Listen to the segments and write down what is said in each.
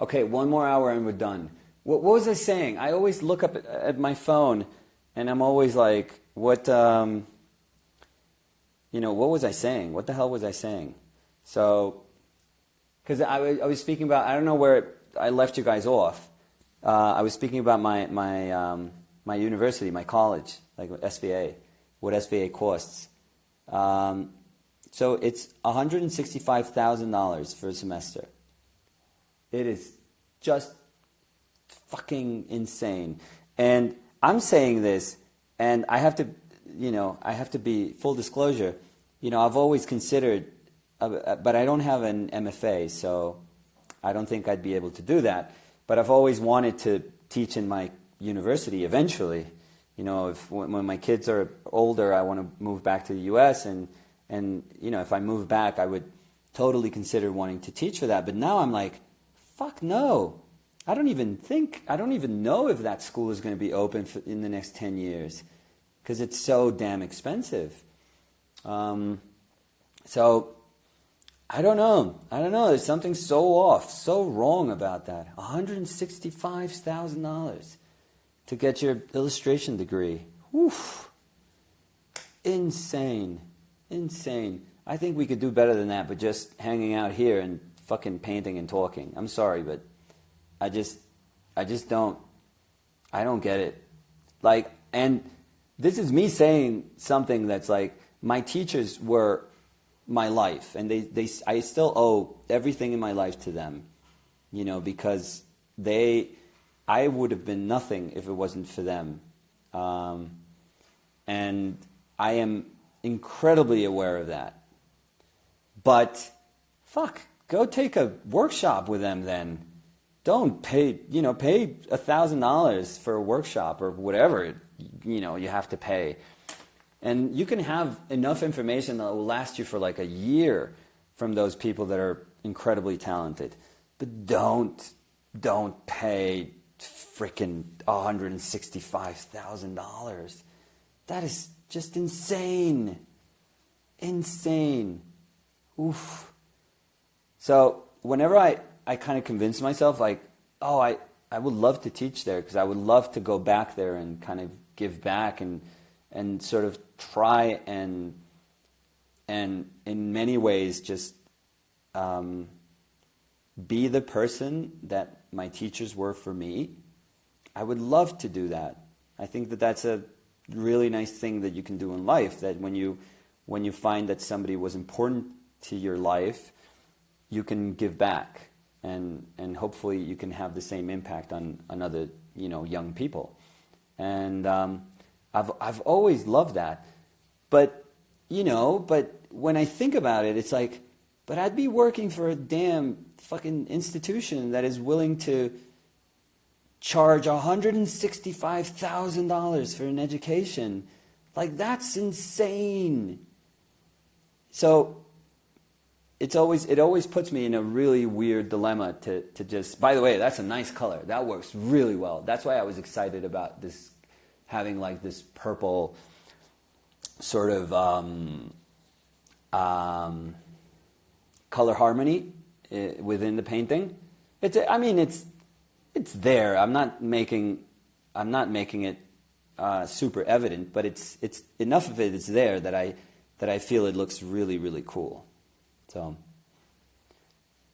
Okay, one more hour and we're done. What was I saying? I always look up at my phone and I'm always like, what was I saying? What the hell was I saying? So, because I was speaking about, I don't know where I left you guys off. I was speaking about my university, my college, like SVA, what SVA costs. So it's $165,000 for a semester. It is just fucking insane. And I'm saying this, and I have to be full disclosure. I've always considered, but I don't have an MFA, so I don't think I'd be able to do that. But I've always wanted to teach in my university eventually. When my kids are older, I want to move back to the U.S. and if I move back, I would totally consider wanting to teach for that. But now I'm like, fuck no. I don't even know if that school is going to be open in the next 10 years because it's so damn expensive. So I don't know. There's something so off, so wrong about that. $165,000 to get your illustration degree. Oof. Insane. I think we could do better than that, but just hanging out here and fucking painting and talking. I'm sorry, but I just don't get it. Like, and this is me saying something that's like, my teachers were my life, and I still owe everything in my life to them, because I would have been nothing if it wasn't for them. And I am incredibly aware of that. But, fuck, go take a workshop with them then. Don't pay $1,000 for a workshop or whatever, you have to pay. And you can have enough information that will last you for like a year from those people that are incredibly talented. But don't pay freaking $165,000. That is just insane. Oof. So whenever I kind of convince myself, like, oh, I would love to teach there because I would love to go back there and kind of give back and sort of try and in many ways just be the person that my teachers were for me. I would love to do that. I think that that's a really nice thing that you can do in life, that when you find that somebody was important to your life, you can give back and hopefully you can have the same impact on other young people. And I've always loved that. But when I think about it, it's like, but I'd be working for a damn fucking institution that is willing to charge $165,000 for an education. Like, that's insane. So it always puts me in a really weird dilemma to just, by the way, that's a nice color. That works really well. That's why I was excited about this, having like this purple sort of color harmony within the painting. It's there. I'm not making it super evident, but it's enough of it is there that I feel it looks really, really cool. So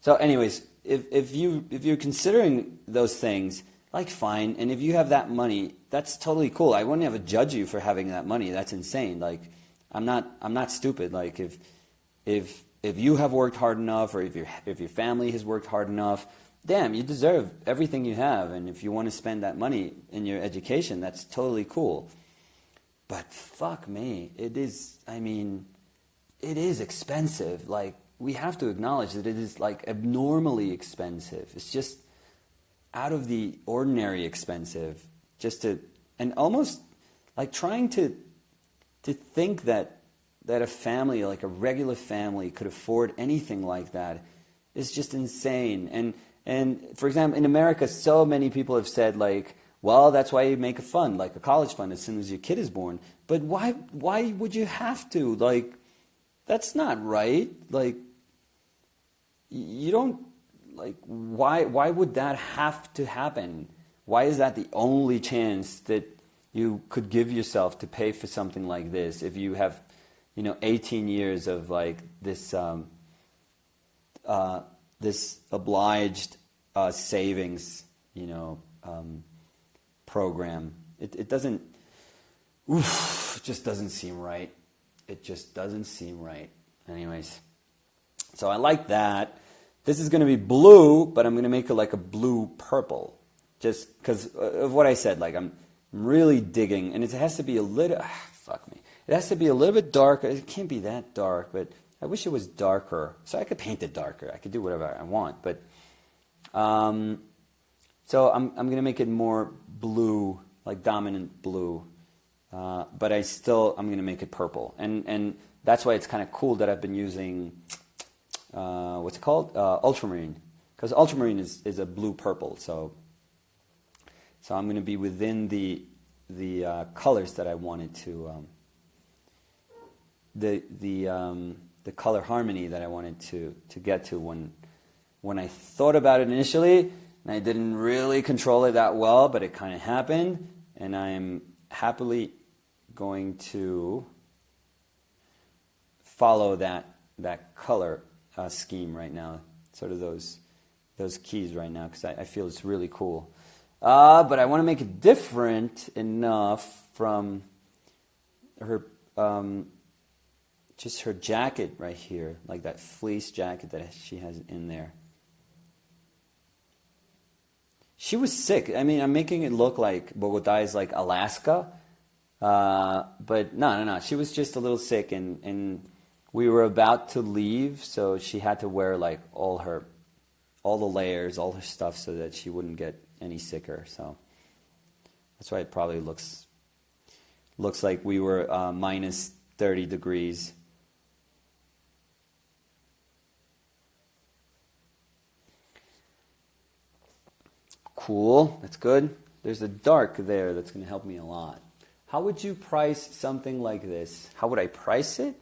anyways, if you're considering those things, like, fine. And if you have that money, that's totally cool. I wouldn't ever judge you for having that money. That's insane. Like, I'm not stupid. Like, if you have worked hard enough, or if your family has worked hard enough, damn, you deserve everything you have. And if you want to spend that money in your education, that's totally cool. But fuck me, it is expensive. Like, we have to acknowledge that it is like abnormally expensive. It's just out of the ordinary expensive. And almost like trying to think that a family, like a regular family, could afford anything like that is just insane. And for example, in America, so many people have said, like, well, that's why you make a fund, like a college fund, as soon as your kid is born. But why would you have to? Like, that's not right. Like, you don't, like, why would that have to happen? Why is that the only chance that you could give yourself to pay for something like this if you have, 18 years of like this this obliged savings, program? It doesn't. It just doesn't seem right. It just doesn't seem right. Anyways, so I like that. This is going to be blue, but I'm going to make it like a blue purple, just because of what I said. Like I'm really digging, and it has to be a little. Fuck me. It has to be a little bit darker. It can't be that dark, but I wish it was darker. So I could paint it darker. I could do whatever I want, but so I'm going to make it more blue, like dominant blue. But I'm going to make it purple. And that's why it's kind of cool that I've been using, what's it called? Ultramarine. Because ultramarine is a blue-purple. So I'm going to be within the colors that I wanted to, the color harmony that I wanted to get to when I thought about it initially. And I didn't really control it that well, but it kind of happened. And I'm happily going to follow that color scheme right now, sort of those keys right now, because I feel it's really cool. But I want to make it different enough from her, just her jacket right here, like that fleece jacket that she has in there. She was sick. I mean, I'm making it look like Bogota is like Alaska. But no. She was just a little sick, and we were about to leave, so she had to wear like all the layers, all her stuff, so that she wouldn't get any sicker. So that's why it probably looks like we were minus 30 degrees. Cool, that's good. There's a dark there that's going to help me a lot. How would you price something like this? How would I price it?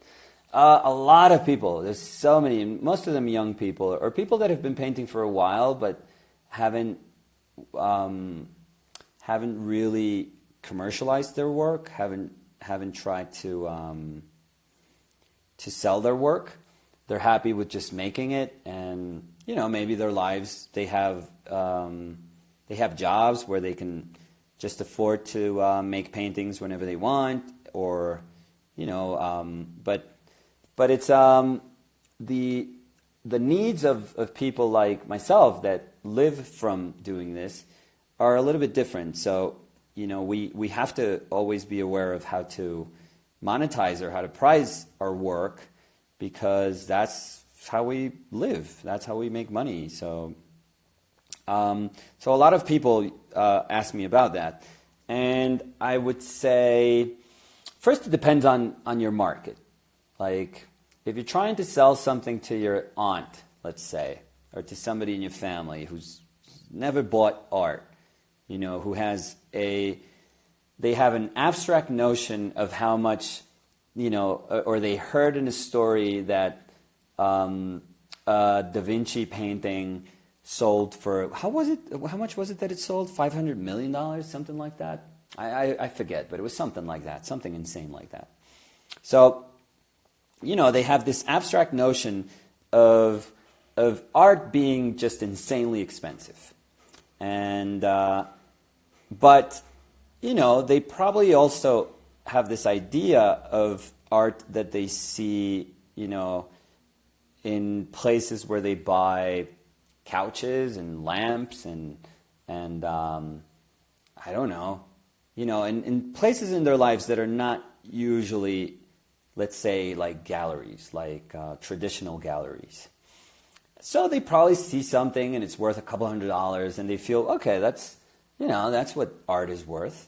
A lot of people. There's so many. Most of them young people, or people that have been painting for a while but haven't really commercialized their work. Haven't tried to sell their work. They're happy with just making it, and maybe their lives they have jobs where they can just afford to make paintings whenever they want, or but it's the needs of people like myself that live from doing this are a little bit different. So we have to always be aware of how to monetize or how to price our work, because that's how we live. That's how we make money. So a lot of people ask me about that, and I would say, first, it depends on your market. Like, if you're trying to sell something to your aunt, let's say, or to somebody in your family who's never bought art, who has they have an abstract notion of how much, or they heard in a story that a Da Vinci painting sold for, how much was it that it sold? $500 million, something like that? I forget, but it was something like that, something insane like that. So, they have this abstract notion of art being just insanely expensive. And, but, they probably also have this idea of art that they see, in places where they buy couches and lamps and I don't know, in places in their lives that are not usually, let's say, like galleries, like traditional galleries. So they probably see something and it's worth a couple $100, and they feel, okay, that's what art is worth.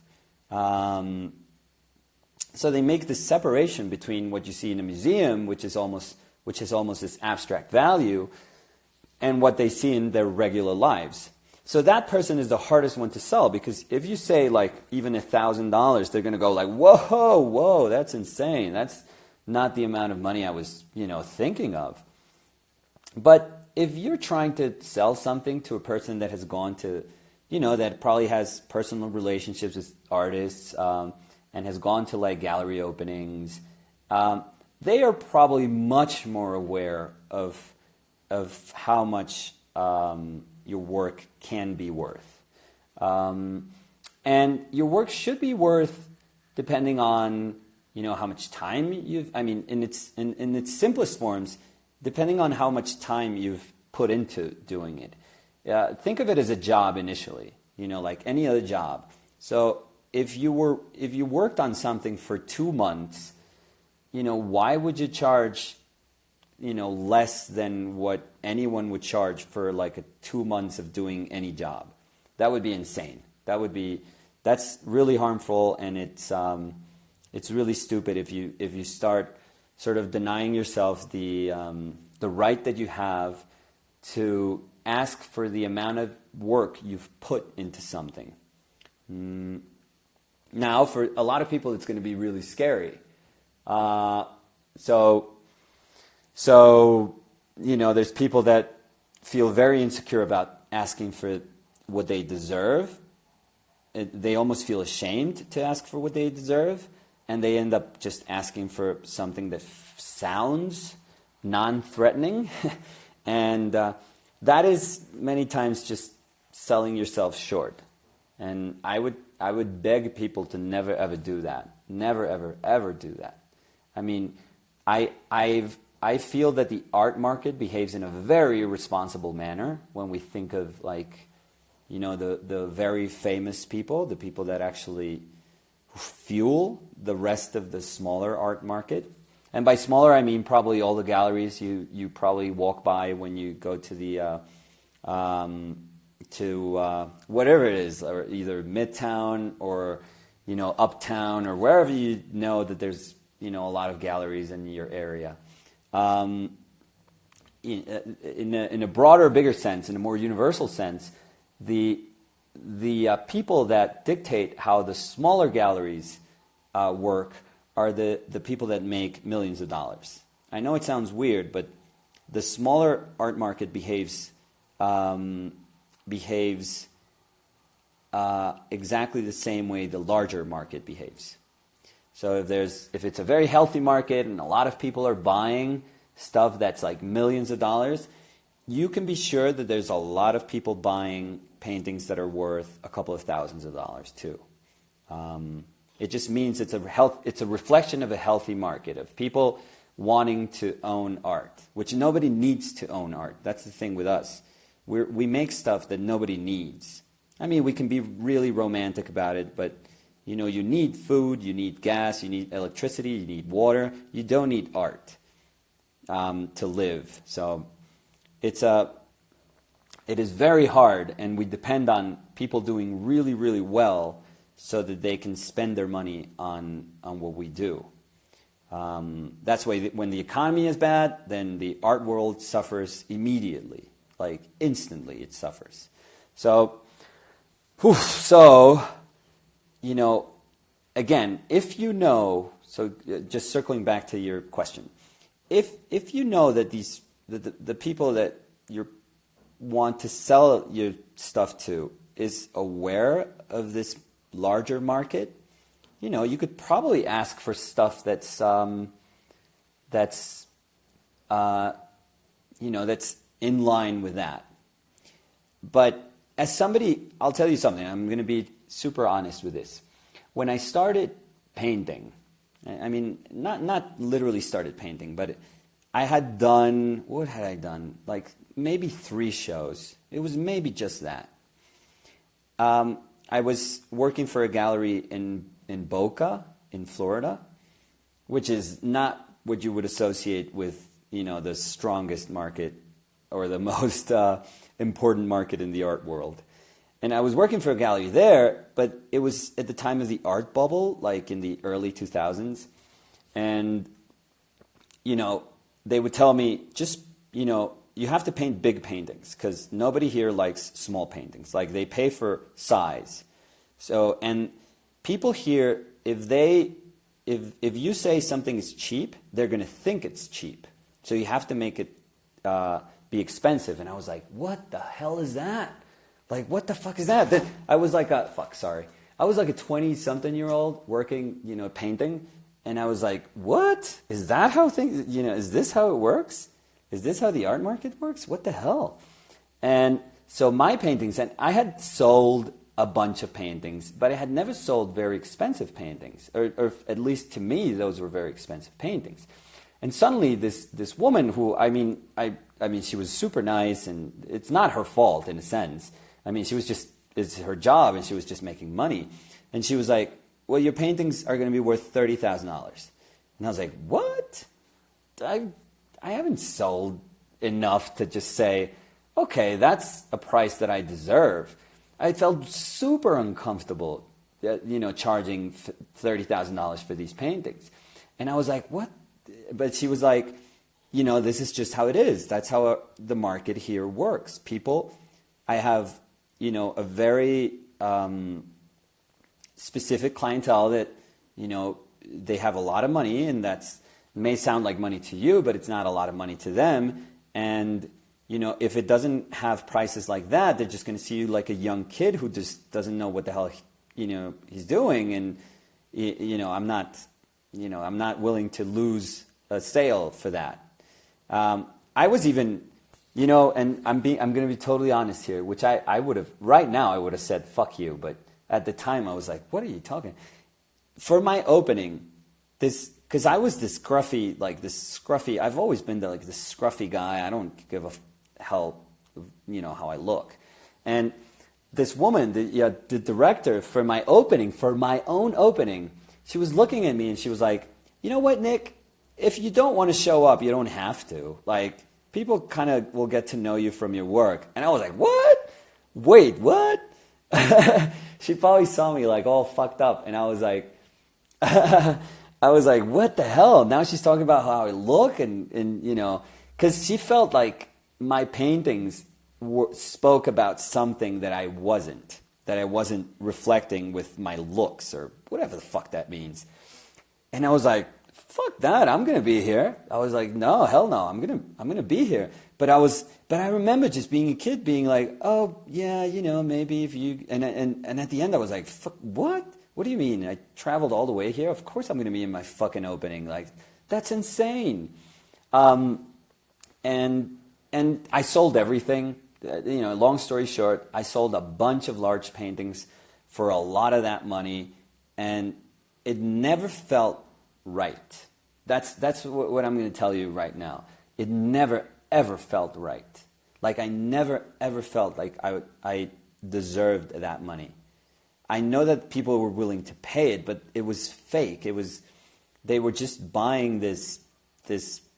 So they make this separation between what you see in a museum, which has almost this abstract value, and what they see in their regular lives. So that person is the hardest one to sell, because if you say like even $1,000, they're going to go like, whoa, that's insane. That's not the amount of money I was, thinking of. But if you're trying to sell something to a person that has gone to, that probably has personal relationships with artists and has gone to like gallery openings, they are probably much more aware of how much your work can be worth. And your work should be worth depending on how much time in its simplest forms, depending on how much time you've put into doing it. Think of it as a job initially, like any other job. So if you worked on something for 2 months, why would you charge less than what anyone would charge for like 2 months of doing any job? That would be insane. That's really harmful, and it's really stupid if you start sort of denying yourself the right that you have to ask for the amount of work you've put into something. Now, for a lot of people, it's going to be really scary. So there's people that feel very insecure about asking for what they deserve. They almost feel ashamed to ask for what they deserve, and they end up just asking for something that sounds non-threatening, and that is many times just selling yourself short. And I would beg people to never ever do that. Never ever ever do that. I mean, I feel that the art market behaves in a very irresponsible manner when we think of the very famous people, the people that actually fuel the rest of the smaller art market. And by smaller, I mean probably all the galleries you probably walk by when you go to the whatever it is, or either Midtown or Uptown or wherever that there's a lot of galleries in your area. In a broader, bigger sense, in a more universal sense, the people that dictate how the smaller galleries work are the people that make millions of dollars. I know it sounds weird, but the smaller art market behaves exactly the same way the larger market behaves. So if it's a very healthy market and a lot of people are buying stuff that's like millions of dollars, you can be sure that there's a lot of people buying paintings that are worth a couple of thousands of dollars too. It just means it's a reflection of a healthy market of people wanting to own art, which nobody needs to own art. That's the thing with us. We make stuff that nobody needs. I mean, we can be really romantic about it, but you need food, you need gas, you need electricity, you need water. You don't need art to live. So it is very hard, and we depend on people doing really, really well so that they can spend their money on what we do. That's why when the economy is bad, then the art world suffers immediately, like instantly it suffers. So again, if just circling back to your question, if you know that the people that you want to sell your stuff to is aware of this larger market, you could probably ask for stuff that's in line with that. But as somebody, I'll tell you something. I'm going to be super honest with this. When I started painting, I mean, not literally started painting, but what had I done? Like maybe 3 shows. It was maybe just that. I was working for a gallery in Boca, in Florida, which is not what you would associate with, the strongest market or the most important market in the art world. And I was working for a gallery there, but it was at the time of the art bubble, like in the early 2000s. And, they would tell me, just, you have to paint big paintings because nobody here likes small paintings. Like they pay for size. So, and people here, if you say something is cheap, they're going to think it's cheap. So you have to make it be expensive. And I was like, what the hell is that? Like, what the fuck is that? Then I was like a 20-something-year-old working, painting. And I was like, what? Is that how things, is this how it works? Is this how the art market works? What the hell? And so my paintings, and I had sold a bunch of paintings, but I had never sold very expensive paintings, or at least to me, those were very expensive paintings. And suddenly this woman who, I mean, she was super nice, and it's not her fault in a sense. I mean, it's her job, and she was just making money. And she was like, well, your paintings are going to be worth $30,000. And I was like, what? I haven't sold enough to just say, okay, that's a price that I deserve. I felt super uncomfortable, charging $30,000 for these paintings. And I was like, what? But she was like, this is just how it is. That's how the market here works. People, I have, a very specific clientele that, they have a lot of money, and that's may sound like money to you, but it's not a lot of money to them. And, if it doesn't have prices like that, they're just going to see you like a young kid who just doesn't know what the hell, he's doing. And, I'm not willing to lose a sale for that. I was even, and I'm going to be totally honest here, which I would have, right now I would have said, fuck you. But at the time I was like, what are you talking? For my opening, because I was this scruffy, I've always been this scruffy guy. I don't give a hell, how I look. And this woman, the director, for my own opening, she was looking at me and she was like, you know what, Nick? If you don't want to show up, you don't have to. Like, people kind of will get to know you from your work. And I was like, what? Wait, what? She probably saw me like all fucked up. And I was like, what the hell? Now she's talking about how I look and because she felt like my paintings spoke about something that I wasn't reflecting with my looks or whatever the fuck that means. And I was like, fuck that, I'm going to be here. I was like, no, hell no, I'm going to be here. But I remember just being a kid being like, oh, yeah, maybe if you, and at the end I was like, fuck, what? What do you mean? I traveled all the way here? Of course I'm going to be in my fucking opening. Like, that's insane. And I sold everything. Long story short, I sold a bunch of large paintings for a lot of that money, and it never felt right. That's what I'm going to tell you right now. It never, ever felt right. Like, I never, ever felt like I deserved that money. I know that people were willing to pay it, but it was fake. They were just buying this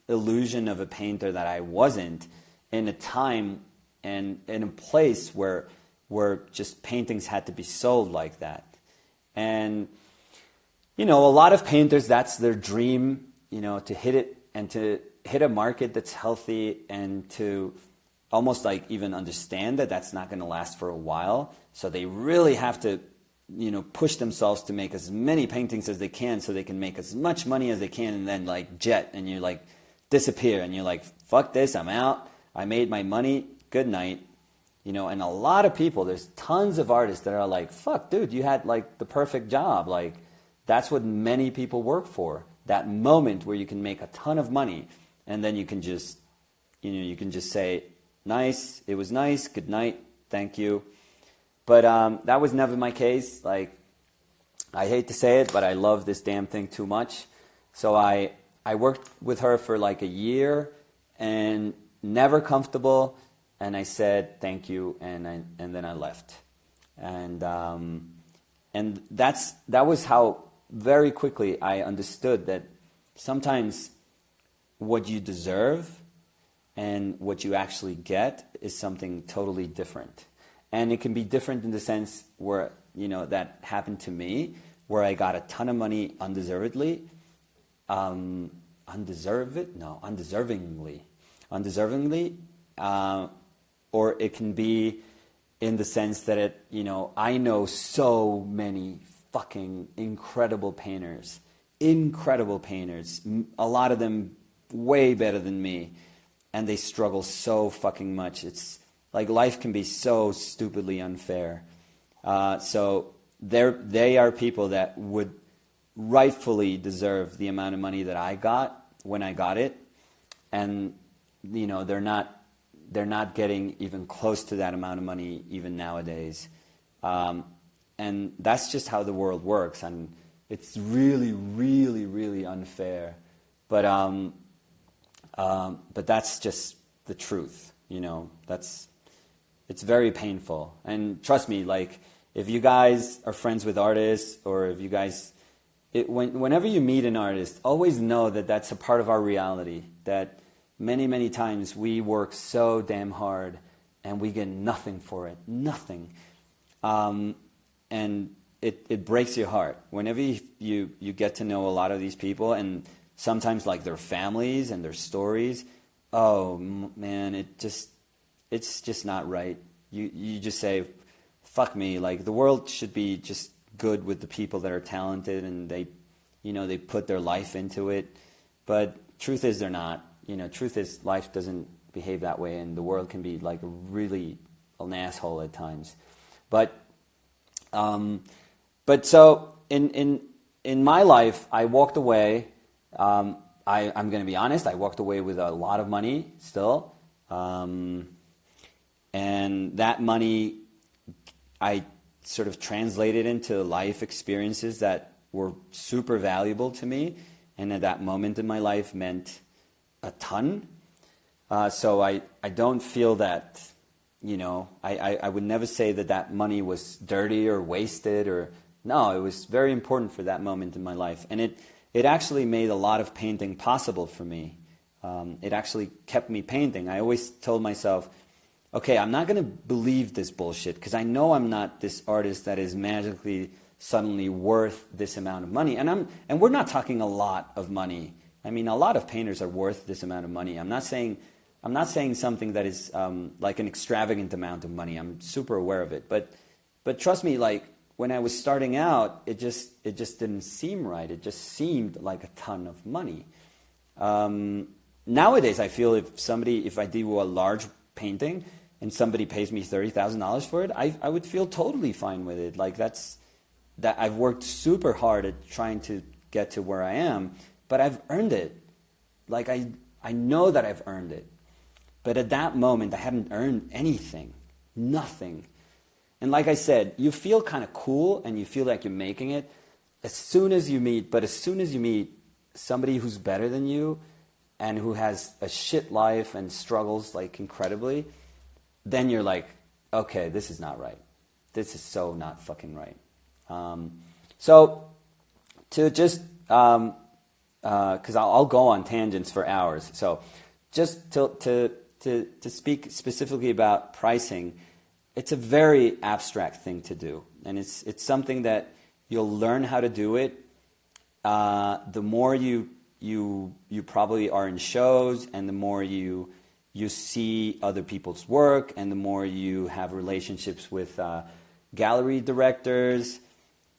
illusion of a painter that I wasn't, in a time and in a place where just paintings had to be sold like that. And a lot of painters, that's their dream, to hit it and to hit a market that's healthy, and to almost like even understand that that's not going to last for a while. So they really have to, push themselves to make as many paintings as they can so they can make as much money as they can, and then like jet, and you like disappear, and you're like, fuck this, I'm out. I made my money, good night. And a lot of people, there's tons of artists that are like, fuck, dude, you had like the perfect job. Like, that's what many people work for. That moment where you can make a ton of money, and then you can just, say, nice, it was nice, good night, thank you. But that was never my case. Like, I hate to say it, but I love this damn thing too much. So I worked with her for like a year, and never comfortable. And I said thank you, and then I left. And that was how very quickly I understood that sometimes what you deserve and what you actually get is something totally different. And it can be different in the sense where, that happened to me, where I got a ton of money undeservedly. Undeservingly. Or it can be in the sense that I know so many fucking incredible painters, a lot of them way better than me. and they struggle so fucking much. It's like life can be so stupidly unfair. So they are people that would rightfully deserve the amount of money that I got when I got it, and they're not getting even close to that amount of money even nowadays. And that's just how the world works, and it's really, really, really unfair. But that's just the truth, it's very painful. And trust me, like, if you guys are friends with artists, or if you guys, whenever you meet an artist, always know that that's a part of our reality, that many, many times we work so damn hard and we get nothing for it, nothing. And it breaks your heart. Whenever you get to know a lot of these people, and sometimes like their families and their stories, oh man, it's just not right. You just say, fuck me, like the world should be just good with the people that are talented and they put their life into it. But truth is they're not. Truth is life doesn't behave that way, and the world can be like really an asshole at times. But so in my life, I walked away. I'm going to be honest. I walked away with a lot of money still, and that money I sort of translated into life experiences that were super valuable to me, and at that moment in my life meant a ton. So I don't feel that, I would never say that money was dirty or wasted, or no, it was very important for that moment in my life. And it actually made a lot of painting possible for me. It actually kept me painting. I always told myself, okay, I'm not going to believe this bullshit, because I know I'm not this artist that is magically suddenly worth this amount of money. And we're not talking a lot of money. I mean, a lot of painters are worth this amount of money. I'm not saying something that is like an extravagant amount of money. I'm super aware of it. But trust me, like when I was starting out, it just didn't seem right. It just seemed like a ton of money. Nowadays, I feel if I do a large painting and somebody pays me $30,000 for it, I would feel totally fine with it. Like that I've worked super hard at trying to get to where I am, but I've earned it. Like I know that I've earned it. But at that moment, I hadn't earned anything, nothing. And like I said, you feel kind of cool and you feel like you're making it as soon as you meet somebody who's better than you and who has a shit life and struggles like incredibly, then you're like, okay, this is not right. This is so not fucking right. So to just, because I'll go on tangents for hours. So just to speak specifically about pricing, it's a very abstract thing to do, and it's something that you'll learn how to do it. The more you probably are in shows, and the more you see other people's work, and the more you have relationships with gallery directors,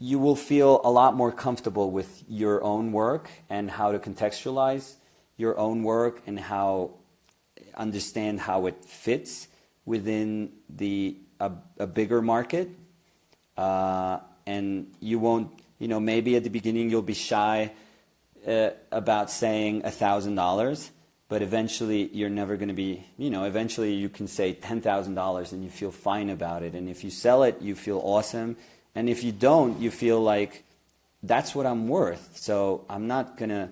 you will feel a lot more comfortable with your own work and how to contextualize your own work and understand how it fits within a bigger market. And you won't, maybe at the beginning you'll be shy about saying $1,000, but eventually you're never going to be, eventually you can say $10,000 and you feel fine about it. And if you sell it, you feel awesome. And if you don't, you feel like that's what I'm worth. So I'm not going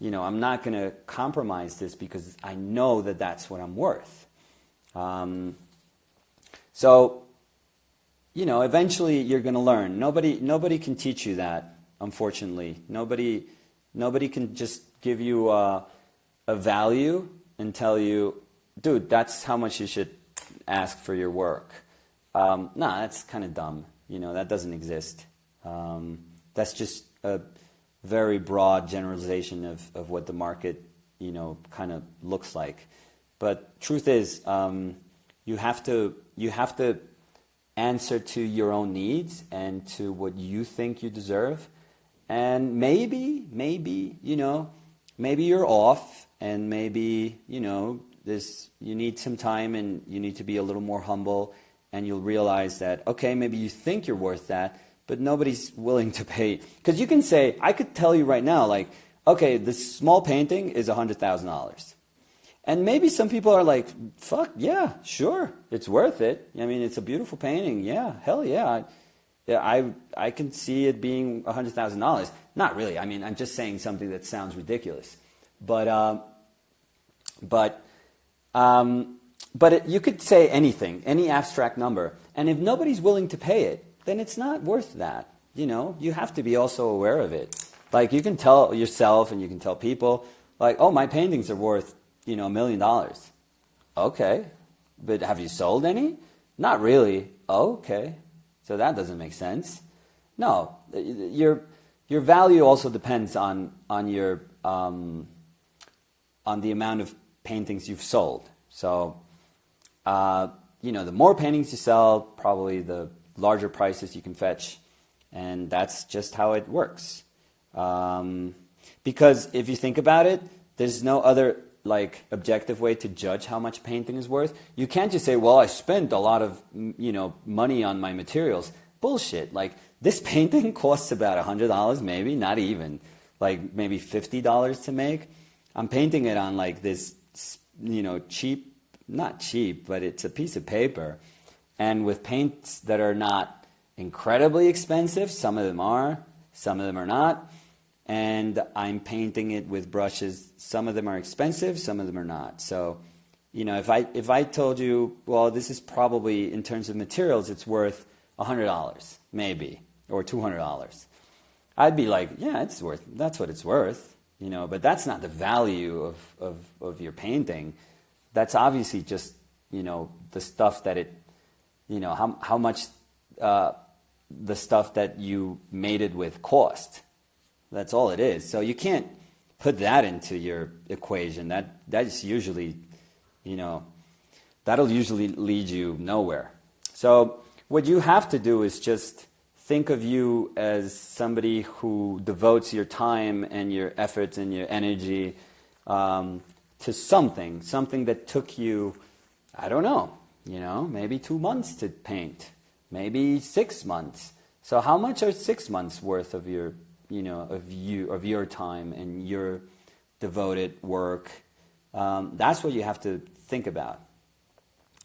to compromise this because I know that that's what I'm worth. So, eventually you're going to learn. Nobody can teach you that, unfortunately. Nobody can just give you a value and tell you, dude, that's how much you should ask for your work. Nah, that's kind of dumb. That doesn't exist. That's just a very broad generalization of what the market, kind of looks like. But truth is, you have to answer to your own needs and to what you think you deserve. And maybe you're off, and maybe, you need some time, and you need to be a little more humble, and you'll realize that, okay, maybe you think you're worth that, but nobody's willing to pay. Because you can say, I could tell you right now, like, okay, this small painting is $100,000. And maybe some people are like, fuck, yeah, sure, it's worth it. I mean, it's a beautiful painting. Yeah, hell yeah. I can see it being $100,000. Not really. I mean, I'm just saying something that sounds ridiculous. But you could say anything, any abstract number. And if nobody's willing to pay it, then it's not worth that. You know, you have to be also aware of it. Like, you can tell yourself and you can tell people, like, oh, my paintings are worth, $1 million. Okay, but have you sold any? Not really. Oh, okay, so that doesn't make sense. No, your value also depends on your on the amount of paintings you've sold. So, the more paintings you sell, probably the larger prices you can fetch, and that's just how it works. Because if you think about it, there's no other objective way to judge how much a painting is worth. You can't just say, well, I spent a lot of money on my materials. Bullshit. Like, this painting costs about $100, maybe, not even, maybe $50 to make. I'm painting it on this cheap, not cheap, but it's a piece of paper, and with paints that are not incredibly expensive. Some of them are, some of them are not. And I'm painting it with brushes. Some of them are expensive, some of them are not. So, if I told you, well, this is probably, in terms of materials, it's worth $100, maybe, or $200, I'd be like, yeah, that's what it's worth, but that's not the value of your painting. That's obviously just, the stuff that it, how much the stuff that you made it with cost. That's all it is. So you can't put that into your equation. That's usually, that'll usually lead you nowhere. So what you have to do is just think of you as somebody who devotes your time and your efforts and your energy to something that took you, I don't know, maybe 2 months to paint, maybe 6 months. So how much are 6 months worth of your of your time and your devoted work? That's what you have to think about.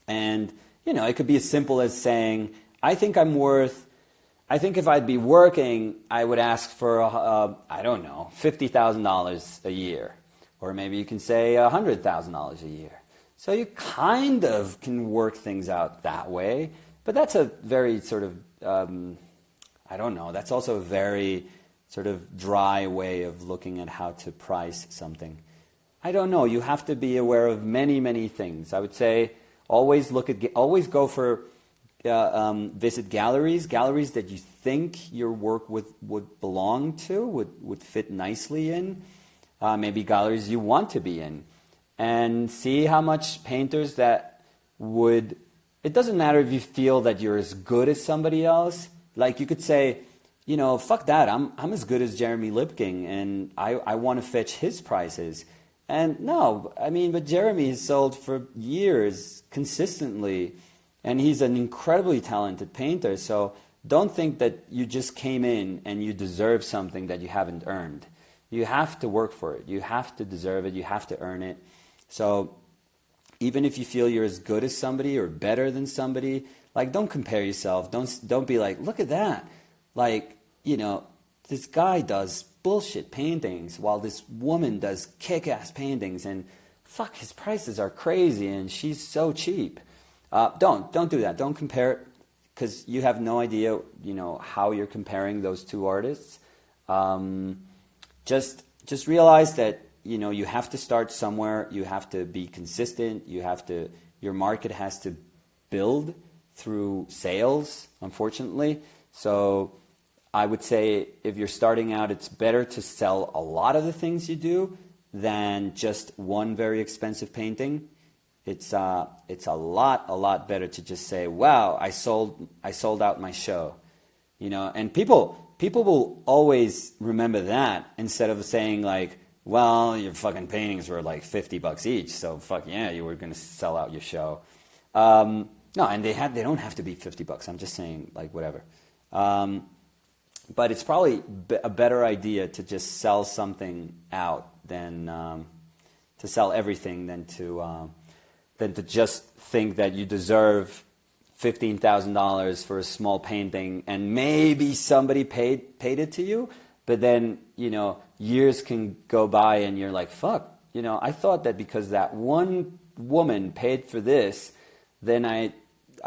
And it could be as simple as saying, I think if I'd be working, I would ask for I don't know, $50,000 a year, or maybe you can say $100,000 a year. So you kind of can work things out that way, but that's a very sort of I don't know. That's also a very sort of dry way of looking at how to price something. I don't know. You have to be aware of many, many things. I would say always go for visit galleries that you think your work would belong to, would fit nicely in. Maybe galleries you want to be in, and see how much painters that would. It doesn't matter if you feel that you're as good as somebody else. Like, you could say, fuck that, I'm as good as Jeremy Lipking, and I want to fetch his prices. And no, I mean, but Jeremy has sold for years consistently, and he's an incredibly talented painter. So don't think that you just came in and you deserve something that you haven't earned. You have to work for it. You have to deserve it. You have to earn it. So even if you feel you're as good as somebody or better than somebody, don't compare yourself. Don't be like, look at that. This guy does bullshit paintings while this woman does kick-ass paintings, and fuck, his prices are crazy and she's so cheap. Don't do that. Don't compare it, because you have no idea, how you're comparing those two artists. Just realize that, you have to start somewhere. You have to be consistent. Your market has to build through sales, unfortunately. So I would say if you're starting out, it's better to sell a lot of the things you do than just one very expensive painting. It's a lot better to just say, wow, I sold out my show. And people will always remember that, instead of saying Well, your fucking paintings were like $50 each, so fuck yeah, you were gonna sell out your show. No, and they don't have to be $50. I'm just saying, like, whatever. But it's probably a better idea to just sell something out than to sell everything than to just think that you deserve $15,000 for a small painting and maybe somebody paid it to you, but then, you know, years can go by and you're like, fuck, you know, I thought that because that one woman paid for this, then I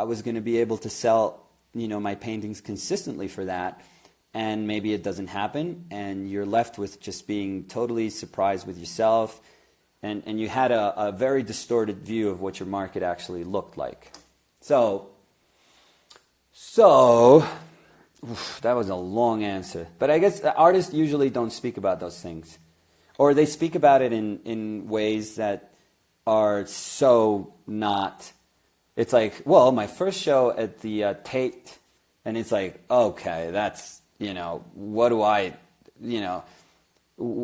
was going to be able to sell, you know, my paintings consistently for that, and maybe it doesn't happen, and you're left with just being totally surprised with yourself, and you had a very distorted view of what your market actually looked like. So that was a long answer, but I guess artists usually don't speak about those things, or they speak about it in ways that are so not. It's like, well, my first show at the Tate, and it's like, okay, that's, you know, what do I, you know,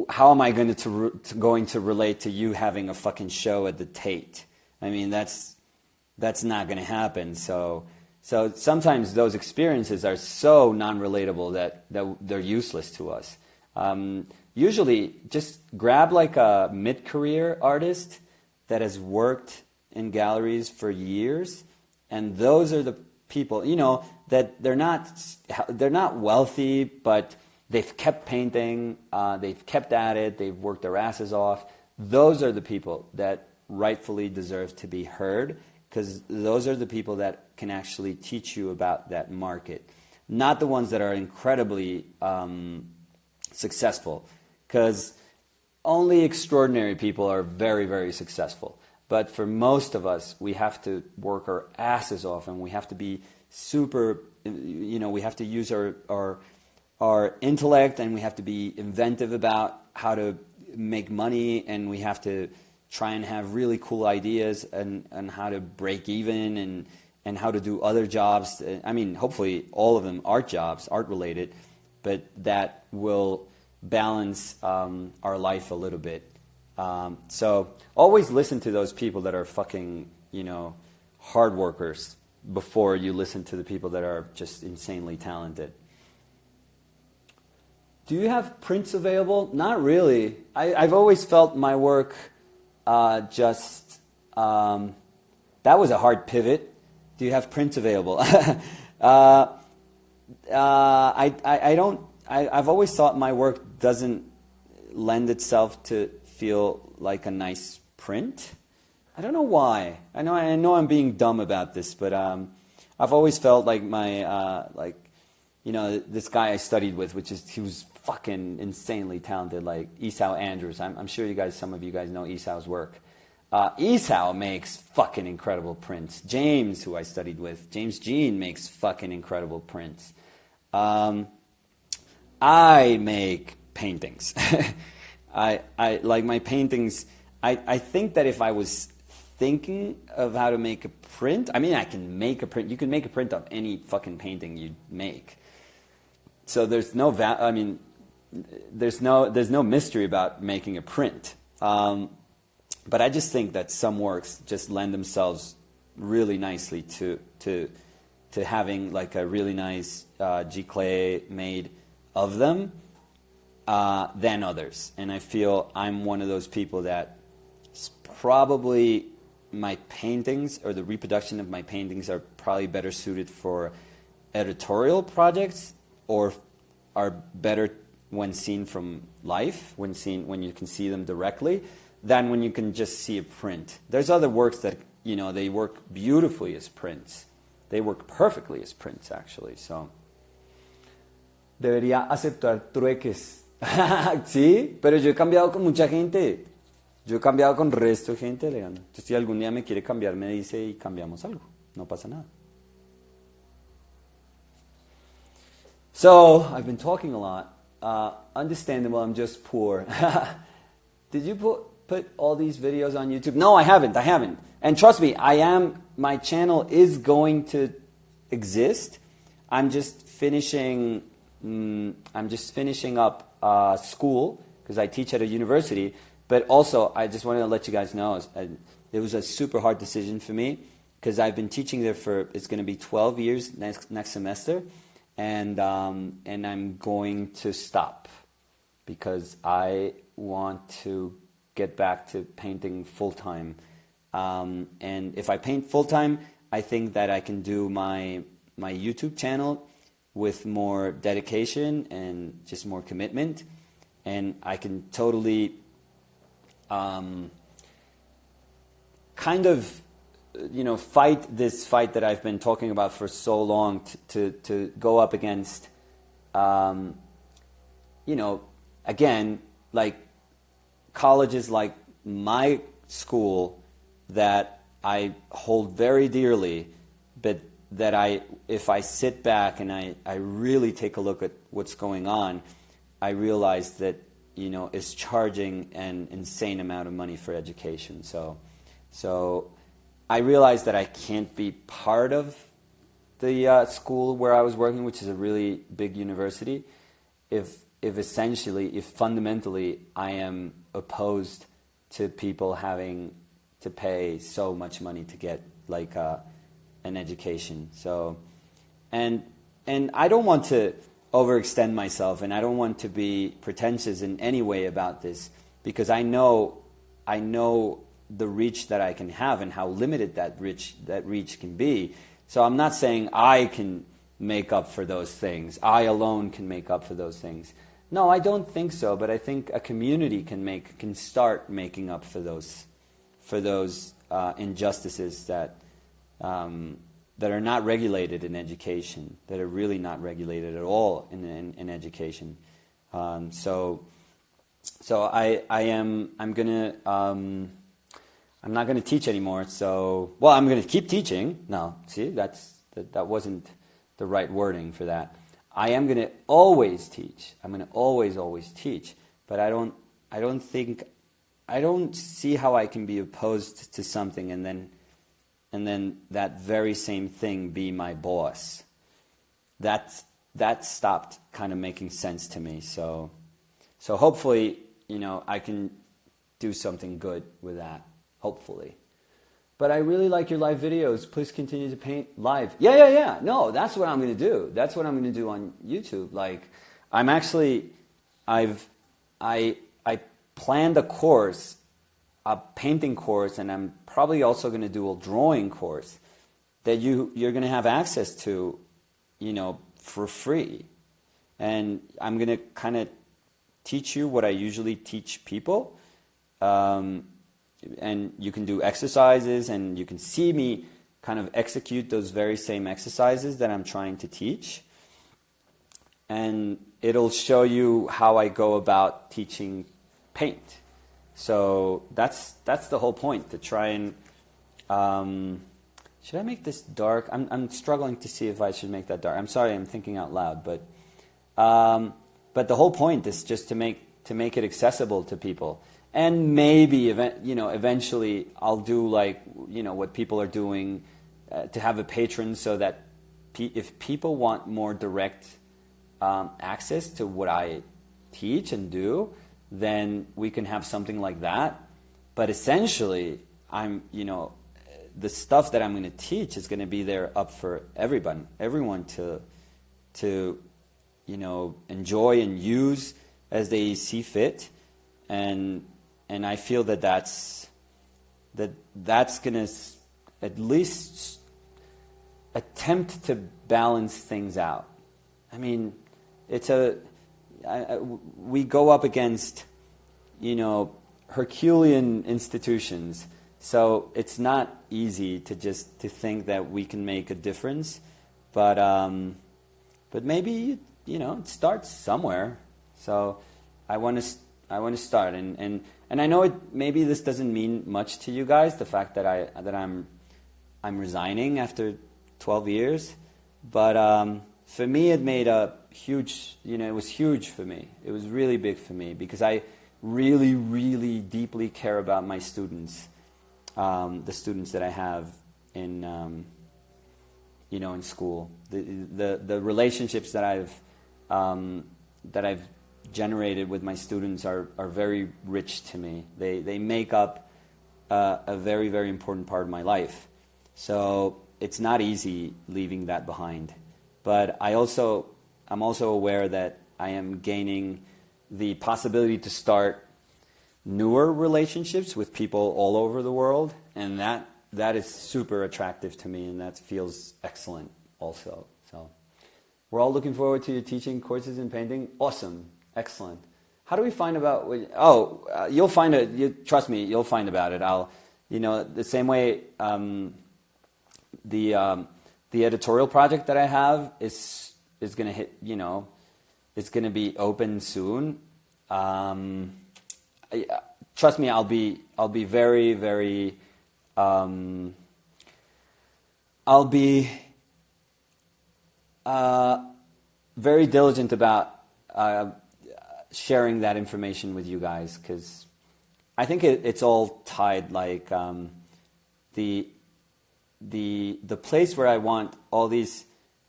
how am I going to relate to you having a fucking show at the Tate? I mean, that's not going to happen. So sometimes those experiences are so non-relatable that they're useless to us. Usually, just grab like a mid-career artist that has worked in galleries for years, and those are the people, you know, that they're not wealthy, but they've kept painting, they've kept at it, they've worked their asses off. Those are the people that rightfully deserve to be heard, because those are the people that can actually teach you about that market, not the ones that are incredibly successful, because only extraordinary people are very, very successful. But for most of us, we have to work our asses off, and we have to be super, you know, we have to use our intellect, and we have to be inventive about how to make money, and we have to try and have really cool ideas and how to break even and how to do other jobs. I mean, hopefully all of them art jobs, art related, but that will balance our life a little bit. So always listen to those people that are fucking, you know, hard workers before you listen to the people that are just insanely talented. Do you have prints available? Not really. I've always felt my work that was a hard pivot. Do you have prints available? I've always thought my work doesn't lend itself to feel like a nice print. I don't know why. I know I'm being dumb about this, but I've always felt like my you know, this guy I studied with, he was fucking insanely talented, like Esau Andrews. I'm sure some of you guys know Esau's work. Esau makes fucking incredible prints. James, who I studied with, James Jean makes fucking incredible prints. I make paintings. I like my paintings. I think that if I was thinking of how to make a print, I mean, I can make a print. You can make a print of any fucking painting you make. So there's no there's no mystery about making a print. But I just think that some works just lend themselves really nicely to having like a really nice giclée made of them than others. And I feel I'm one of those people that probably my paintings, or the reproduction of my paintings, are probably better suited for editorial projects, or are better when seen from life, when you can see them directly, than when you can just see a print. There's other works that, you know, they work beautifully as prints. They work perfectly as prints, actually. So debería aceptar trueques. Sí, pero yo he cambiado con mucha gente. Yo he cambiado con resto de gente, Leandro. Entonces, si algún día me quiere cambiar, me dice y cambiamos algo. No pasa nada. So, I've been talking a lot. Understandable, I'm just poor. Did you put all these videos on YouTube? No, I haven't. And trust me, my channel is going to exist. I'm just finishing up school because I teach at a university. But also, I just wanted to let you guys know, it was a super hard decision for me, because I've been teaching there for, it's going to be 12 years next semester, and I'm going to stop, because I want to get back to painting full-time. And if I paint full-time, I think that I can do my YouTube channel with more dedication and just more commitment, and I can totally kind of, fight this fight that I've been talking about for so long to go up against, again, like colleges like my school that I hold very dearly, but that if I sit back and I really take a look at what's going on, I realize that, is charging an insane amount of money for education. So I realized that I can't be part of the school where I was working, which is a really big university, if fundamentally I am opposed to people having to pay so much money to get like an education. So, and I don't want to overextend myself, and I don't want to be pretentious in any way about this, because I know the reach that I can have and how limited that reach can be. So I'm not saying I can make up for those things. I alone can make up for those things. No, I don't think so. But I think a community can start making up for those injustices that are not regulated in education, that are really not regulated at all in education. So I'm not going to teach anymore. So, well, I'm going to keep teaching. No, see, that wasn't the right wording for that. I am going to always teach. I'm going to always teach. But I don't see how I can be opposed to something and then that very same thing be my boss. That stopped kind of making sense to me. So hopefully, I can do something good with that. Hopefully. But I really like your live videos. Please continue to paint live. Yeah. No, that's what I'm going to do. That's what I'm going to do on YouTube. Like, I planned a course, a painting course, and I'm probably also going to do a drawing course that you're going to have access to, for free. And I'm going to kind of teach you what I usually teach people. And you can do exercises, and you can see me kind of execute those very same exercises that I'm trying to teach. And it'll show you how I go about teaching paint. So that's the whole point, to try and... should I make this dark? I'm struggling to see if I should make that dark. I'm sorry, I'm thinking out loud. But the whole point is just to make it accessible to people. And maybe, eventually I'll do like, what people are doing, to have a patron, so that if people want more direct access to what I teach and do, then we can have something like that. But essentially, the stuff that I'm going to teach is going to be there up for everyone to enjoy and use as they see fit. And I feel that's going to at least attempt to balance things out. I mean, we go up against, Herculean institutions, so it's not easy to think that we can make a difference. But maybe it starts somewhere. So I want to start, and I know maybe this doesn't mean much to you guys, the fact that I'm resigning after 12 years, but for me it made a huge, it was huge for me. It was really big for me, because I really, really deeply care about my students, the students that I have in in school, the relationships that I've generated with my students are very rich to me. They make up a very, very important part of my life. So it's not easy leaving that behind. But I'm also aware that I am gaining the possibility to start newer relationships with people all over the world, and that is super attractive to me, and that feels excellent also. So we're all looking forward to your teaching courses in painting. Awesome. Excellent. How do we find about? You'll find it. Trust me, you'll find about it. The same way. The editorial project that I have is going to hit. It's going to be open soon. Trust me, I'll be very, very. I'll be very diligent about sharing that information with you guys, because I think it's all tied. Like the place where I want all these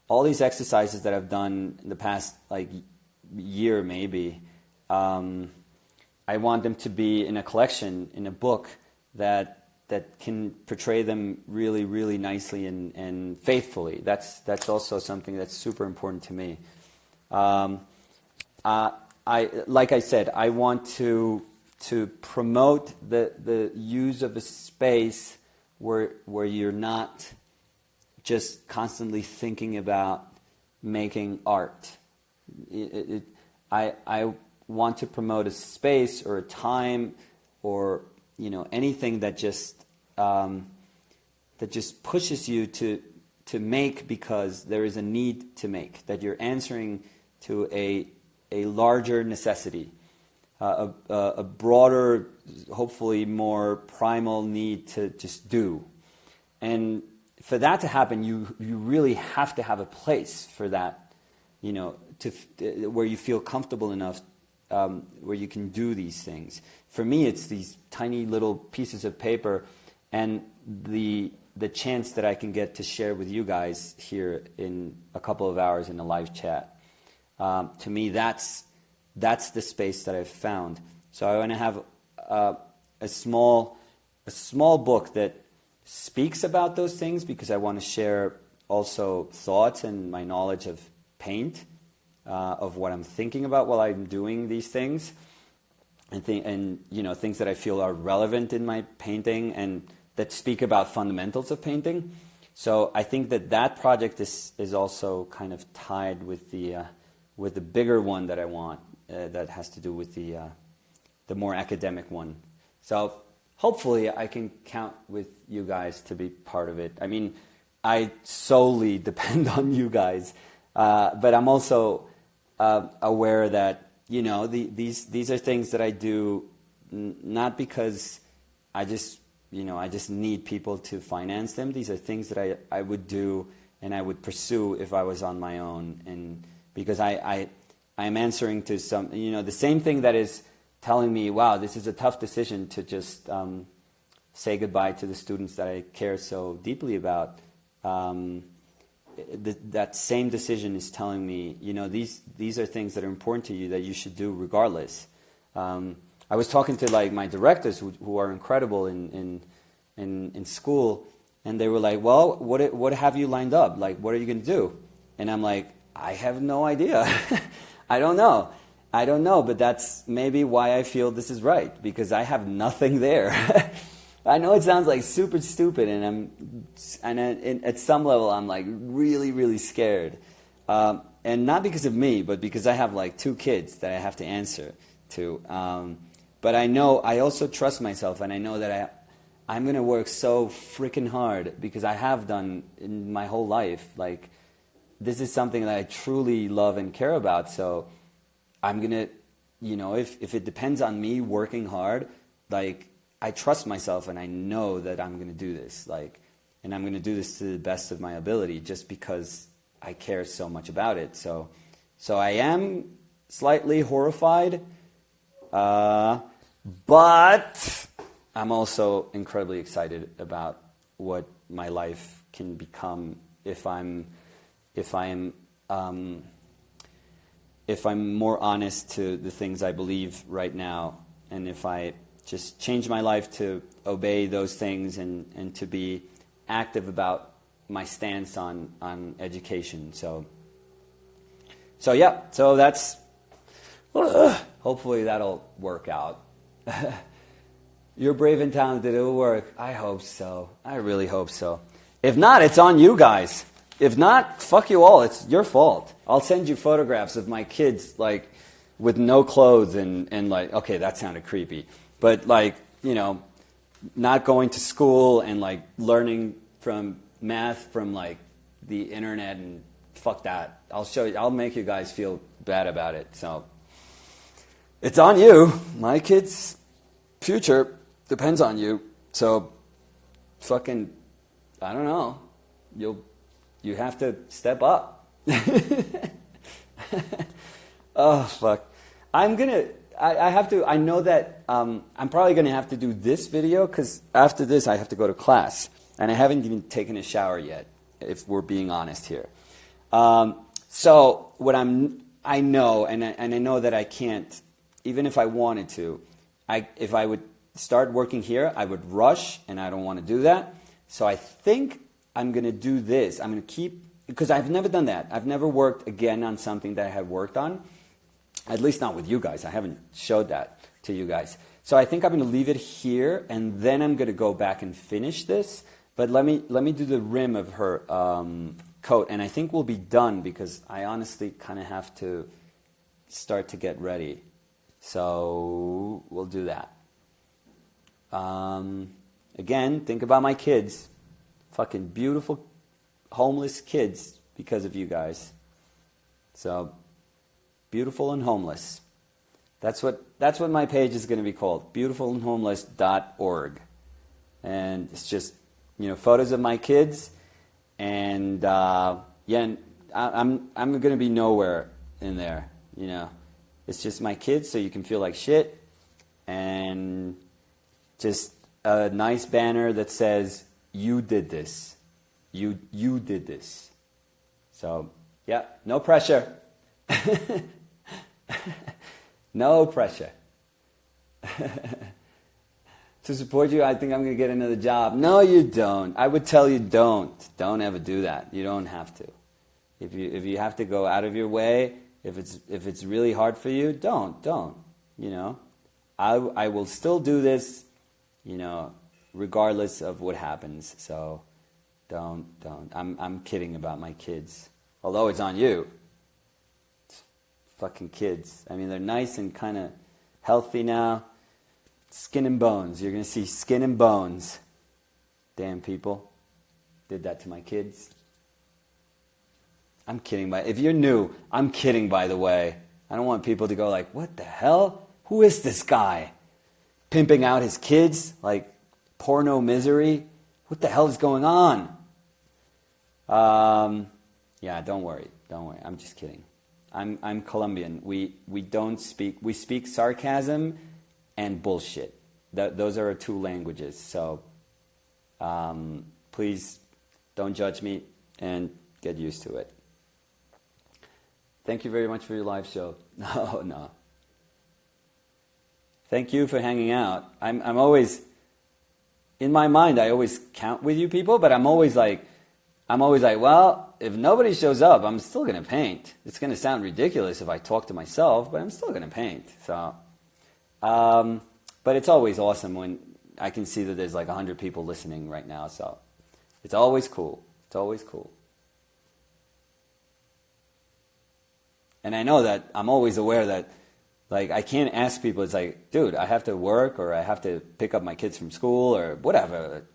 exercises that I've done in the past year maybe. I want them to be in a collection, in a book that can portray them really, really nicely and faithfully. That's also something that's super important to me. Like I said, I want to promote the use of a space where you're not just constantly thinking about making art. I want to promote a space or a time or anything that just pushes you to make because there is a need to make, that you're answering to a larger necessity, a broader, hopefully more primal need to just do. And for that to happen, you really have to have a place for that, where you feel comfortable enough, where you can do these things. For me, it's these tiny little pieces of paper and the chance that I can get to share with you guys here in a couple of hours in a live chat. To me, that's the space that I've found. So I want to have a small book that speaks about those things, because I want to share also thoughts and my knowledge of paint, of what I'm thinking about while I'm doing these things, and things that I feel are relevant in my painting and that speak about fundamentals of painting. So I think that project is also kind of tied with the bigger one that I want, that has to do with the more academic one. So hopefully I can count with you guys to be part of it. I mean, I solely depend on you guys, but I'm also aware that these are things that I do not because I just need people to finance them. These are things that I would do and I would pursue if I was on my own, and because I'm answering to some, the same thing that is telling me, wow, this is a tough decision to just say goodbye to the students that I care so deeply about. That same decision is telling me, these are things that are important to you that you should do regardless. I was talking to my directors who are incredible in school, and they were like, well, what have you lined up? What are you going to do? And I'm like, I have no idea. I don't know, but that's maybe why I feel this is right, because I have nothing there. I know it sounds like super stupid, and at some level I'm really, really scared, and not because of me, but because I have 2 kids that I have to answer to. But I know, I also trust myself, and I know that I'm going to work so freaking hard, because I have done in my whole life. This is something that I truly love and care about, so I'm going to, if it depends on me working hard, I trust myself and I know that I'm going to do this, and I'm going to do this to the best of my ability just because I care so much about it. So I am slightly horrified, but I'm also incredibly excited about what my life can become if I am if I'm more honest to the things I believe right now, and if I just change my life to obey those things and to be active about my stance on education. So yeah, so that's, hopefully that'll work out. You're brave and talented, it'll work. I hope so. I really hope so. If not, it's on you guys. If not, fuck you all. It's your fault. I'll send you photographs of my kids, like, with no clothes and like, okay, that sounded creepy. But, like, you know, not going to school and, like, learning from math from, like, the internet, and fuck that. I'll show you. I'll make you guys feel bad about it. So it's on you. My kids' future depends on you. So fucking, I don't know. You have to step up. Oh, fuck. I have to, I know that I'm probably going to have to do this video, because after this I have to go to class. And I haven't even taken a shower yet, if we're being honest here. So what I know, and I know that I can't, even if I wanted to, if I would start working here, I would rush, and I don't want to do that. So I think I'm going to do this. I'm going to keep, because I've never done that. I've never worked again on something that I had worked on, at least not with you guys. I haven't showed that to you guys. So I think I'm going to leave it here, and then I'm going to go back and finish this. But let me do the rim of her coat, and I think we'll be done, because I honestly kind of have to start to get ready. So we'll do that. Again, think about my kids. Fucking beautiful, homeless kids because of you guys. So, beautiful and homeless. That's what my page is going to be called, beautifulandhomeless.org. And it's just, you know, photos of my kids, and yeah, I'm going to be nowhere in there, you know. It's just my kids, so you can feel like shit, and just a nice banner that says, "You did this. You did this." So, yeah, no pressure. No pressure. To support you, I think I'm going to get another job. No, you don't. I would tell you don't. Don't ever do that. You don't have to. If you have to go out of your way, if it's really hard for you, don't. You know, I will still do this, you know, regardless of what happens. So don't. I'm kidding about my kids. Although it's on you. It's fucking kids. I mean, they're nice and kind of healthy now. Skin and bones. You're going to see skin and bones. Damn people. Did that to my kids. I'm kidding. If you're new, I'm kidding, by the way. I don't want people to go like, what the hell? Who is this guy? Pimping out his kids like porno misery? What the hell is going on? Yeah, don't worry. I'm just kidding. I'm Colombian. We speak sarcasm and bullshit. Those are our two languages. So please don't judge me and get used to it. Thank you very much for your live show. No. Thank you for hanging out. I'm always, in my mind, I always count with you people, but I'm always like, well, if nobody shows up, I'm still going to paint. It's going to sound ridiculous if I talk to myself, but I'm still going to paint. So, but it's always awesome when I can see that there's like 100 people listening right now. So it's always cool. It's always cool. And I know that I'm always aware that, like, I can't ask people, it's like, dude, I have to work, or I have to pick up my kids from school, or whatever.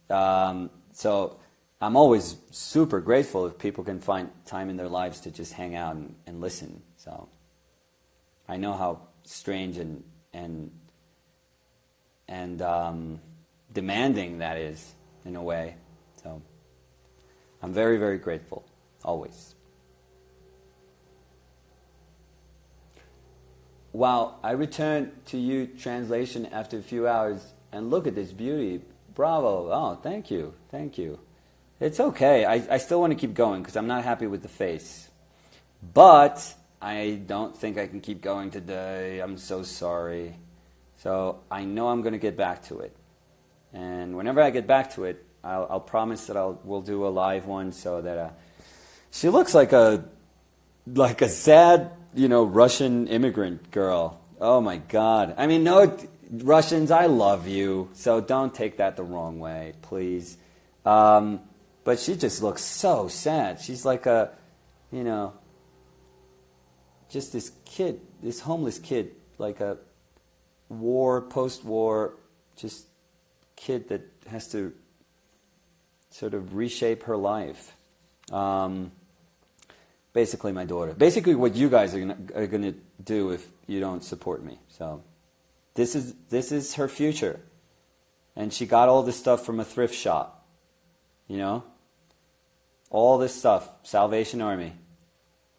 So I'm always super grateful if people can find time in their lives to just hang out and listen. So I know how strange and demanding that is, in a way. So I'm very, very grateful, always. Wow, I returned to you translation after a few hours, and look at this beauty. Bravo. Oh, thank you. It's okay. I still want to keep going because I'm not happy with the face. But I don't think I can keep going today. I'm so sorry. So I know I'm going to get back to it. And whenever I get back to it, I'll promise that we'll do a live one so that she looks like a sad, Russian immigrant girl. Oh my God. I mean, no, Russians, I love you. So don't take that the wrong way, please. But she just looks so sad. She's like just this kid, this homeless kid, like a post-war, just kid that has to sort of reshape her life. Basically my daughter. Basically what you guys are going to do if you don't support me. So this is her future. And she got all this stuff from a thrift shop. All this stuff, Salvation Army.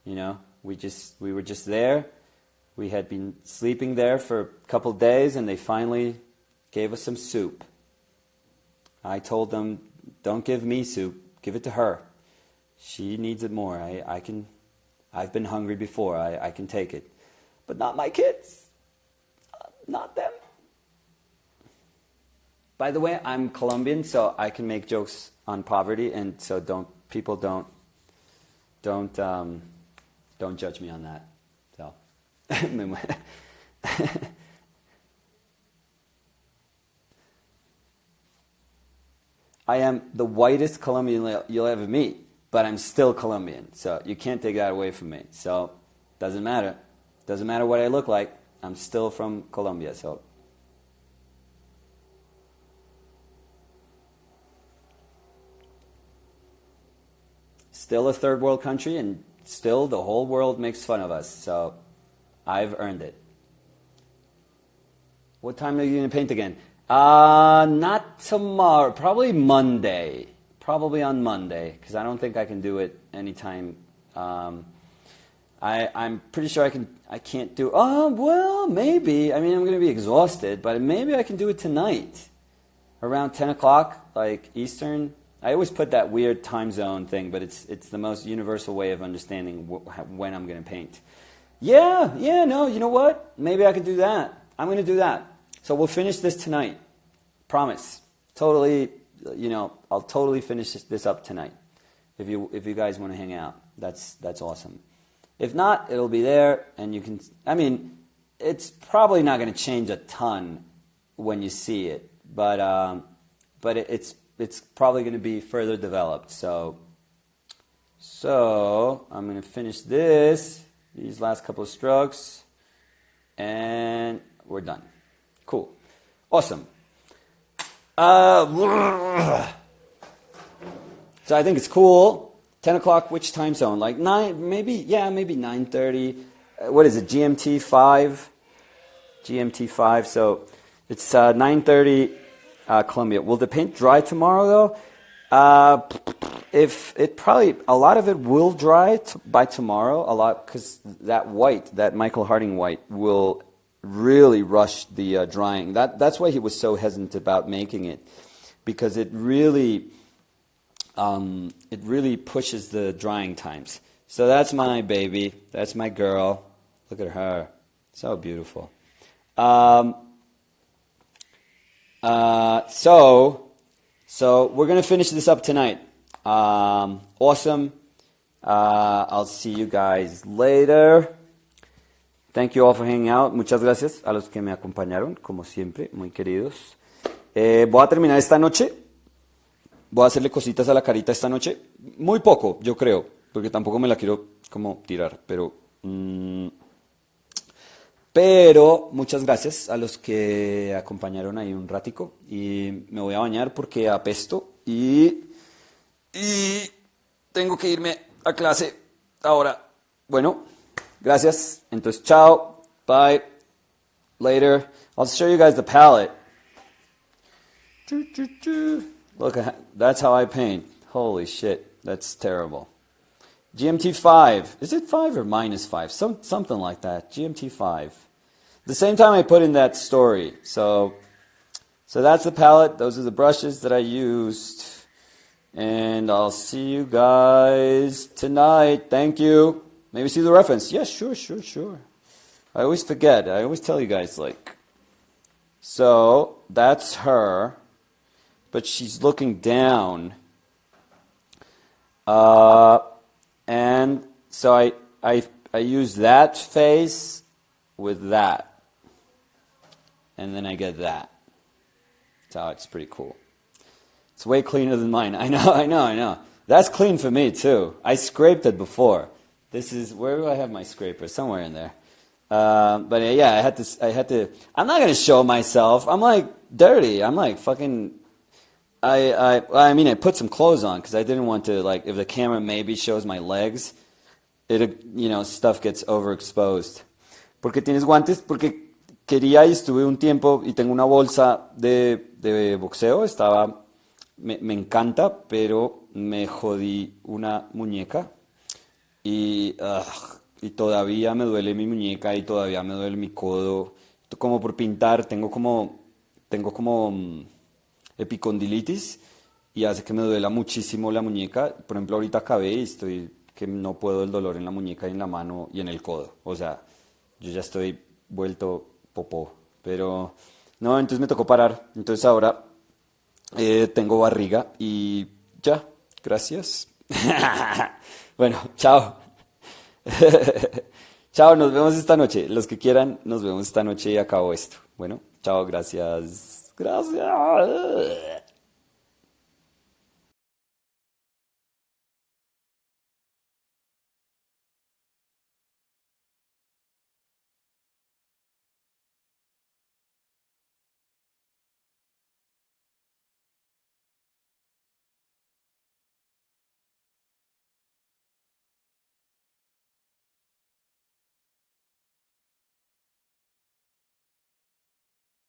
We were just there. We had been sleeping there for a couple days, and they finally gave us some soup. I told them, don't give me soup, give it to her. She needs it more. I've been hungry before. I can take it. But not my kids. Not them. By the way, I'm Colombian, so I can make jokes on poverty, and so don't judge me on that. So I am the whitest Colombian you'll ever meet, but I'm still Colombian, so you can't take that away from me. So doesn't matter. Doesn't matter what I look like. I'm still from Colombia, so. Still a third world country, and still the whole world makes fun of us, so I've earned it. What time are you going to paint again? Not tomorrow, probably Monday. Probably on Monday, because I don't think I can do it anytime. I'm pretty sure I can't do, well, maybe. I mean, I'm going to be exhausted, but maybe I can do it tonight. Around 10 o'clock, like Eastern. I always put that weird time zone thing, but it's the most universal way of understanding when I'm going to paint. Yeah, no, you know what? Maybe I can do that. I'm going to do that. So we'll finish this tonight. Promise. Totally, I'll totally finish this up tonight. If you guys want to hang out, that's awesome. If not, it'll be there, and you can. I mean, it's probably not going to change a ton when you see it, but it's probably going to be further developed. So I'm going to finish these last couple of strokes, and we're done. Cool. Awesome. So I think it's cool. 10 o'clock, which time zone? Like 9, maybe 9:30. What is it, GMT 5? GMT 5, so it's 9:30 Colombia. Will the paint dry tomorrow, though? If it probably, a lot of it will dry by tomorrow, a lot, because that Michael Harding white will really rush the drying. That's why he was so hesitant about making it, because it really pushes the drying times. So that's my baby. That's my girl. Look at her. So beautiful. So we're going to finish this up tonight. Awesome. I'll see you guys later. Thank you all for hanging out. Muchas gracias a los que me acompañaron, como siempre, muy queridos. Voy a terminar esta noche. Voy a hacerle cositas a la carita esta noche. Muy poco, yo creo, porque tampoco me la quiero como tirar, pero muchas gracias a los que acompañaron ahí un ratico, y me voy a bañar porque apesto y tengo que irme a clase ahora. Bueno, gracias. Entonces, chao, bye, later. I'll show you guys the palette. Look, that's how I paint. Holy shit, that's terrible. GMT 5. Is it 5 or minus 5? Something like that. GMT 5. The same time I put in that story. So that's the palette. Those are the brushes that I used. And I'll see you guys tonight. Thank you. Maybe see the reference. Yes, sure. I always forget. I always tell you guys, like, so that's her, but she's looking down. And so I use that face with that. And then I get that. So it's pretty cool. It's way cleaner than mine. I know. That's clean for me too. I scraped it before. This is, where do I have my scraper? Somewhere in there. But yeah, I had to, I'm not going to show myself. I'm like dirty. I'm like fucking, I put some clothes on because I didn't want to, like, if the camera maybe shows my legs, stuff gets overexposed. ¿Por qué tienes guantes? Porque quería y estuve un tiempo y tengo una bolsa de boxeo. Me encanta, pero me jodí una muñeca y todavía me duele mi muñeca y todavía me duele mi codo. Como por pintar, tengo como epicondilitis y hace que me duela muchísimo la muñeca. Por ejemplo, ahorita acabé y estoy que no puedo el dolor en la muñeca y en la mano y en el codo. O sea, yo ya estoy vuelto popó. Pero no, entonces me tocó parar. Entonces ahora tengo barriga y ya, gracias. Bueno, chao. Chao, nos vemos esta noche. Los que quieran, nos vemos esta noche y acabo esto. Bueno, chao, gracias. Gracias.